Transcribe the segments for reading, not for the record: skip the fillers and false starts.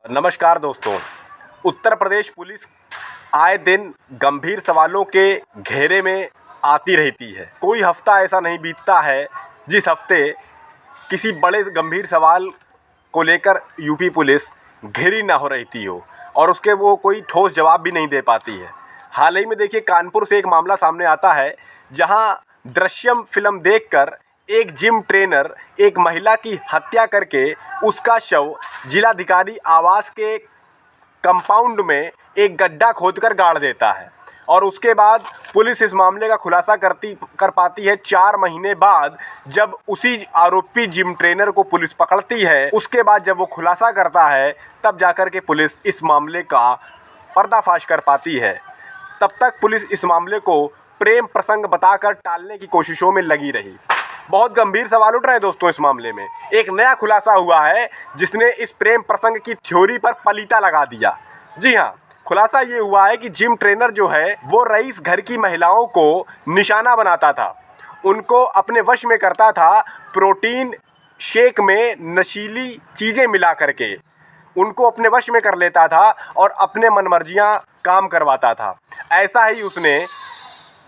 नमस्कार दोस्तों। उत्तर प्रदेश पुलिस आए दिन गंभीर सवालों के घेरे में आती रहती है। कोई हफ्ता ऐसा नहीं बीतता है जिस हफ्ते किसी बड़े गंभीर सवाल को लेकर यूपी पुलिस घिरी ना हो रहती हो और उसके वो कोई ठोस जवाब भी नहीं दे पाती है। हाल ही में देखिए, कानपुर से एक मामला सामने आता है जहां दृश्यम फिल्म देखकर एक जिम ट्रेनर एक महिला की हत्या करके उसका शव जिलाधिकारी आवास के कंपाउंड में एक गड्ढा खोदकर गाड़ देता है और उसके बाद पुलिस इस मामले का खुलासा कर पाती है 4 महीने बाद, जब उसी आरोपी जिम ट्रेनर को पुलिस पकड़ती है। उसके बाद जब वो खुलासा करता है तब जाकर के पुलिस इस मामले का पर्दाफाश कर पाती है। तब तक पुलिस इस मामले को प्रेम प्रसंग बताकर टालने की कोशिशों में लगी रही। बहुत गंभीर सवाल उठ रहे हैं दोस्तों इस मामले में। एक नया खुलासा हुआ है जिसने इस प्रेम प्रसंग की थ्योरी पर पलीता लगा दिया। जी हाँ, खुलासा ये हुआ है कि जिम ट्रेनर जो है वो रईस घर की महिलाओं को निशाना बनाता था, उनको अपने वश में करता था, प्रोटीन शेक में नशीली चीज़ें मिला करके उनको अपने वश में कर लेता था और अपने मनमर्जियाँ काम करवाता था। ऐसा ही उसने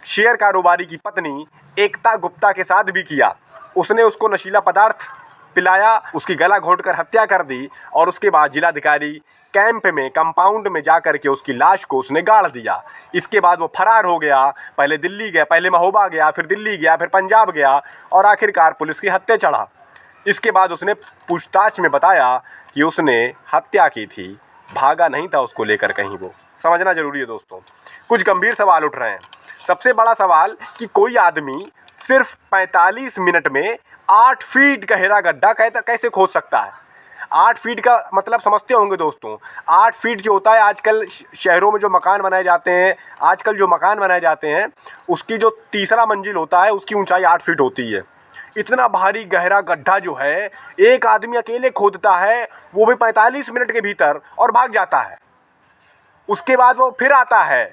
शेयर कारोबारी की पत्नी एकता गुप्ता के साथ भी किया। उसने उसको नशीला पदार्थ पिलाया, उसकी गला घोंटकर हत्या कर दी और उसके बाद जिलाधिकारी कैंप में कंपाउंड में जा कर के उसकी लाश को उसने गाड़ दिया। इसके बाद वो फरार हो गया। पहले दिल्ली गया, पहले महोबा गया, फिर दिल्ली गया, फिर पंजाब गया और आखिरकार पुलिस की हत्या चढ़ा। इसके बाद उसने पूछताछ में बताया कि उसने हत्या की थी, भागा नहीं था उसको लेकर कहीं। वो समझना जरूरी है दोस्तों। कुछ गंभीर सवाल उठ रहे हैं। सबसे बड़ा सवाल कि कोई आदमी सिर्फ 45 मिनट में 8 फीट गहरा गड्ढा कैसे खोद सकता है। 8 फीट का मतलब समझते होंगे दोस्तों। 8 फीट जो होता है, आजकल शहरों में जो मकान बनाए जाते हैं, उसकी जो तीसरा मंजिल होता है उसकी ऊंचाई 8 फीट होती है। इतना भारी गहरा गड्ढा जो है एक आदमी अकेले खोदता है, वो भी 45 मिनट के भीतर, और भाग जाता है। उसके बाद वो फिर आता है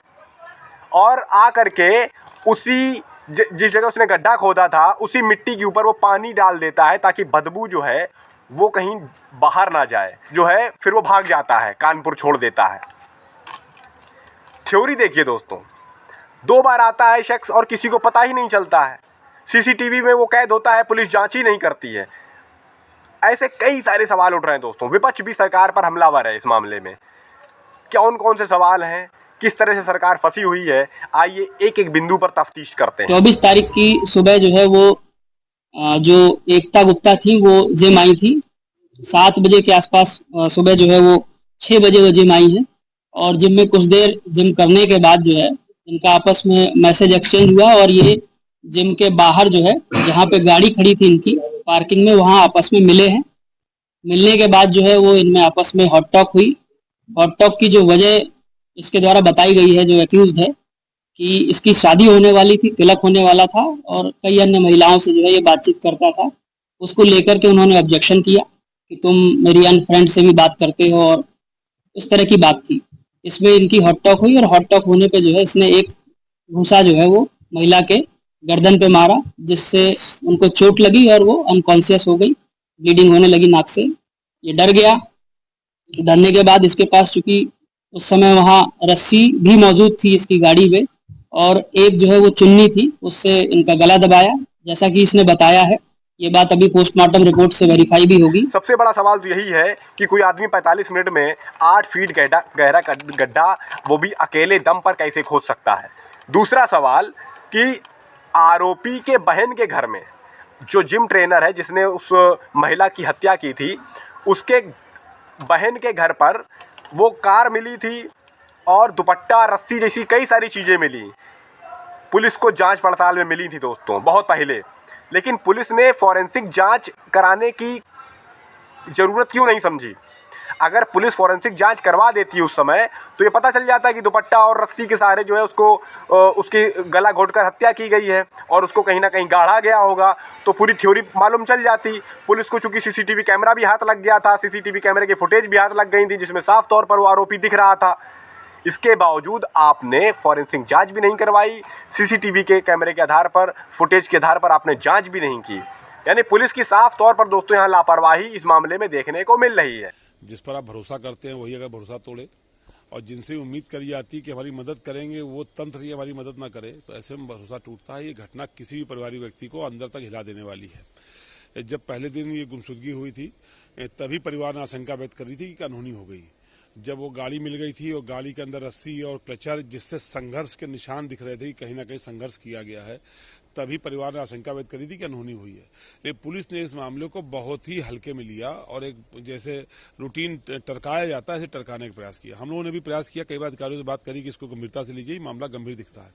और आ करके उसी जिस जगह उसने गड्ढा खोदा था उसी मिट्टी के ऊपर वो पानी डाल देता है ताकि बदबू जो है वो कहीं बाहर ना जाए। जो है फिर वो भाग जाता है, कानपुर छोड़ देता है। थ्योरी देखिए दोस्तों, 2 बार आता है शख्स और किसी को पता ही नहीं चलता है। सीसीटीवी में वो कैद होता है, पुलिस जांच ही नहीं करती है। ऐसे कई सारे सवाल उठ रहे हैं दोस्तों। विपक्ष भी सरकार पर हमलावर है इस मामले में। कौन कौन से सवाल हैं, किस तरह से सरकार फंसी हुई है, आइए एक एक बिंदु पर तफ्तीश करते हैं। 24 तारीख की सुबह जो है वो जो एकता गुप्ता थी वो जिम आई थी। 7 बजे के आसपास सुबह जो है वो 6 बजे वो जिम आई है और जिम में कुछ देर जिम करने के बाद जो है इनका आपस में मैसेज एक्सचेंज हुआ और ये जिम के बाहर जो है जहाँ पे गाड़ी खड़ी थी इनकी पार्किंग में, वहाँ आपस में मिले हैं। मिलने के बाद जो है वो इनमें आपस में हॉट टॉक हुई। हॉट टॉक की जो वजह इसके द्वारा बताई गई है, जो एक्यूज्ड है, कि इसकी शादी होने वाली थी, तिलक होने वाला था और कई अन्य महिलाओं से जो है ये बातचीत करता था। उसको लेकर के उन्होंने ऑब्जेक्शन किया कि तुम मेरी अन्य फ्रेंड से भी बात करते हो और इस तरह की बात थी। इसमें इनकी हॉट टॉक हुई और हॉट टॉक होने पे जो है इसने एक घूंसा जो है वो महिला के गर्दन पे मारा, जिससे उनको चोट लगी और वो अनकॉन्शियस हो गई, ब्लीडिंग होने लगी नाक से। ये डर गया। डरने के बाद इसके पास चूंकि उस समय वहाँ रस्सी भी मौजूद थी इसकी गाड़ी में और एक जो है वो चुन्नी थी, उससे इनका गला दबाया, जैसा कि इसने बताया है। ये बात अभी पोस्टमार्टम रिपोर्ट से वेरीफाई भी होगी। सबसे बड़ा सवाल तो यही है कि कोई आदमी 45 मिनट में 8 फीट गहरा गड्ढा वो भी अकेले दम पर कैसे खोद सकता है। दूसरा सवाल कि आरोपी के बहन के घर में जो जिम ट्रेनर है जिसने उस महिला की हत्या की थी, उसके बहन के घर पर वो कार मिली थी और दुपट्टा, रस्सी जैसी कई सारी चीज़ें मिली। पुलिस को जांच पड़ताल में मिली थी दोस्तों बहुत पहले, लेकिन पुलिस ने फॉरेंसिक जांच कराने की ज़रूरत क्यों नहीं समझी। अगर पुलिस फॉरेंसिक जांच करवा देती उस समय तो ये पता चल जाता है कि दुपट्टा और रस्सी के सहारे जो है उसकी गला घोंटकर हत्या की गई है और उसको कहीं ना कहीं गाड़ा गया होगा, तो पूरी थ्योरी मालूम चल जाती। पुलिस को चूंकि सीसीटीवी कैमरा भी हाथ लग गया था, सीसीटीवी कैमरे की फुटेज भी हाथ लग गई थी जिसमें साफ तौर पर वो आरोपी दिख रहा था। इसके बावजूद आपने फॉरेंसिक जांच भी नहीं करवाई, सीसीटीवी के कैमरे के आधार पर, फुटेज के आधार पर आपने जांच भी नहीं की। यानी पुलिस की साफ तौर पर दोस्तों यहाँ लापरवाही इस मामले में देखने को मिल रही है। जिस पर आप भरोसा करते हैं वही अगर भरोसा तोड़े, और जिनसे उम्मीद करी जाती है कि हमारी मदद करेंगे वो तंत्र ही हमारी मदद ना करे, तो ऐसे में भरोसा टूटता है। ये घटना किसी भी परिवारिक व्यक्ति को अंदर तक हिला देने वाली है। जब पहले दिन ये गुमशुदगी हुई थी तभी परिवार ने आशंका व्यक्त करी थी कि अनहोनी हो गई। जब वो गाड़ी मिल गई थी और गाड़ी के अंदर रस्सी और क्लचर जिससे संघर्ष के निशान दिख रहे थे, कहीं ना कहीं संघर्ष किया गया है, तभी परिवार ने आशंका व्यक्त करी थी कि अनहोनी हुई है। लेकिन पुलिस ने इस मामले को बहुत ही हल्के में लिया और एक जैसे रूटीन टरकाया जाता है ऐसे टरकाने का प्रयास किया। हम लोगों ने भी प्रयास किया, कई बार अधिकारियों से बात करी कि इसको गंभीरता से लीजिए, मामला गंभीर दिखता है,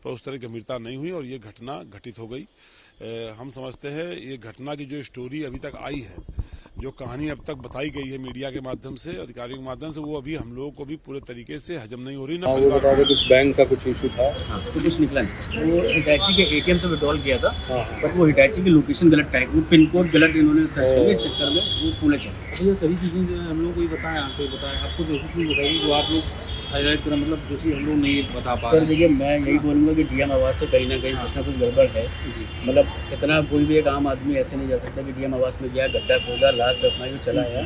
पर उस तरह गंभीरता नहीं हुई और ये घटना घटित हो गई। हम समझते हैं ये घटना की जो स्टोरी अभी तक आई है, जो कहानी अब तक बताई गई है मीडिया के माध्यम से, अधिकारियों के माध्यम से, वो अभी हम लोगों को भी पूरे तरीके से हजम नहीं हो रही। ना वो बता रहे कुछ बैंक का कुछ इशू था। तो कुछ निकला नहीं, वो हिटैची के एटीएम से विड्रॉल किया था, बट वो हिटैची की लोकेशन गलत टाइप, वो पिन कोड गलत इन्होंने सर्च किया, इस चक्कर में वो पूरे चले। तो ये सभी चीज़ें जो है हम लोग को ही बताएं, आपको बताएं, आपको जो चीज़ बताइए जो आप लोग हाईलाइट करें, मतलब जो चीज़ हम लोग नहीं बता पा रहे। सर देखिए, मैं यही बोलूँगा कि डीएम आवास से कहीं ना कुछ गड़बड़ है जी। मतलब इतना कोई भी एक आम आदमी ऐसे नहीं जा सकता कि डीएम आवास में गया, गड्ढा खोदा, लाश दफनाई और चला आया।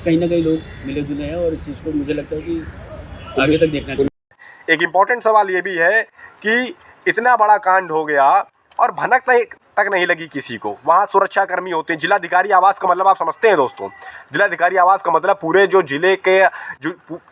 कहीं ना कहीं लोग मिले जुले हैं और इस चीज़ को मुझे लगता है कि आगे तक देखना चाहिए। एक इम्पॉर्टेंट सवाल ये भी है कि इतना बड़ा कांड हो गया और भनक तक नहीं लगी किसी को। वहाँ सुरक्षाकर्मी होते हैं। जिलाधिकारी आवास का मतलब आप समझते हैं दोस्तों, जिलाधिकारी आवास का मतलब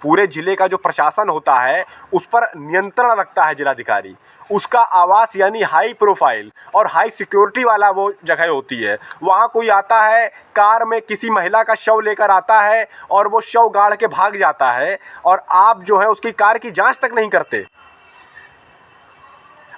पूरे जिले का जो प्रशासन होता है उस पर नियंत्रण रखता है जिलाधिकारी। उसका आवास यानी हाई प्रोफाइल और हाई सिक्योरिटी वाला वो जगह होती है। वहाँ कोई आता है कार में, किसी महिला का शव लेकर आता है और वो शव गाड़ के भाग जाता है और आप जो है उसकी कार की जांच तक नहीं करते।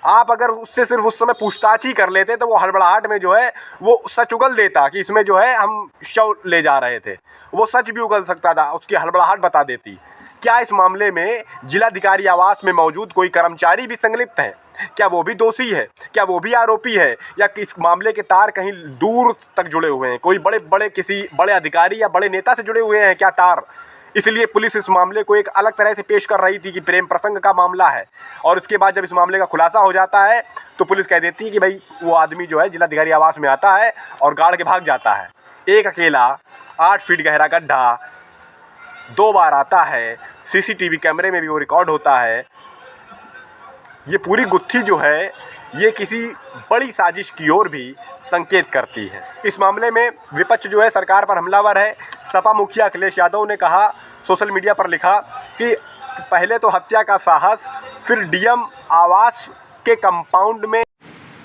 आप अगर उससे सिर्फ उस समय पूछताछ ही कर लेते तो वो हड़बड़ाहट में जो है वो सच उगल देता कि इसमें जो है हम शव ले जा रहे थे। वो सच भी उगल सकता था, उसकी हड़बड़ाहट बता देती। क्या इस मामले में जिलाधिकारी आवास में मौजूद कोई कर्मचारी भी संलिप्त है? क्या वो भी दोषी है? क्या वो भी आरोपी है? या इस मामले के तार कहीं दूर तक जुड़े हुए हैं? कोई किसी बड़े अधिकारी या बड़े नेता से जुड़े हुए हैं क्या तार? इसलिए पुलिस इस मामले को एक अलग तरह से पेश कर रही थी कि प्रेम प्रसंग का मामला है। और उसके बाद जब इस मामले का खुलासा हो जाता है तो पुलिस कह देती है कि भाई वो आदमी जो है जिलाधिकारी आवास में आता है और गाड़ के भाग जाता है। एक अकेला 8 फीट गहरा गड्ढा 2 बार आता है, सीसीटीवी कैमरे में भी वो रिकॉर्ड होता है। ये पूरी गुत्थी जो है ये किसी बड़ी साजिश की ओर भी संकेत करती है। इस मामले में विपक्ष जो है सरकार पर हमलावर है। सपा मुखिया अखिलेश यादव ने कहा, सोशल मीडिया पर लिखा कि पहले तो हत्या का साहस, फिर डीएम आवास के कंपाउंड में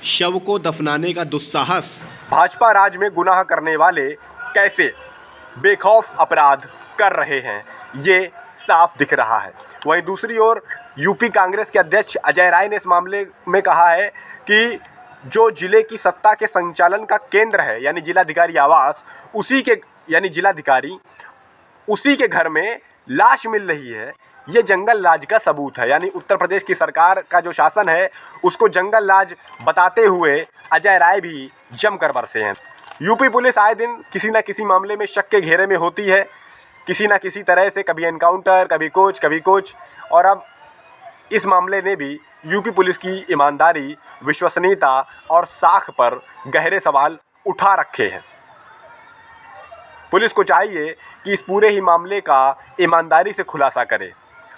शव को दफनाने का दुस्साहस। भाजपा राज में गुनाह करने वाले कैसे बेखौफ अपराध कर रहे हैं, ये साफ दिख रहा है। वहीं दूसरी ओर यूपी कांग्रेस के अध्यक्ष अजय राय ने इस मामले में कहा है कि जो जिले की सत्ता के संचालन का केंद्र है यानी जिलाधिकारी आवास, उसी के घर में लाश मिल रही है, ये जंगल राज का सबूत है। यानी उत्तर प्रदेश की सरकार का जो शासन है उसको जंगल राज बताते हुए अजय राय भी जमकर बरसे हैं। यूपी पुलिस आए दिन किसी न किसी मामले में शक के घेरे में होती है, किसी न किसी तरह से, कभी एनकाउंटर, कभी कुछ। और अब इस मामले ने भी यूपी पुलिस की ईमानदारी, विश्वसनीयता और साख पर गहरे सवाल उठा रखे हैं। पुलिस को चाहिए कि इस पूरे ही मामले का ईमानदारी से खुलासा करे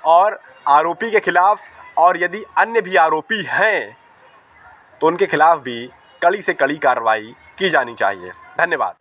और आरोपी के खिलाफ, और यदि अन्य भी आरोपी हैं तो उनके खिलाफ भी कड़ी से कड़ी कार्रवाई की जानी चाहिए। धन्यवाद।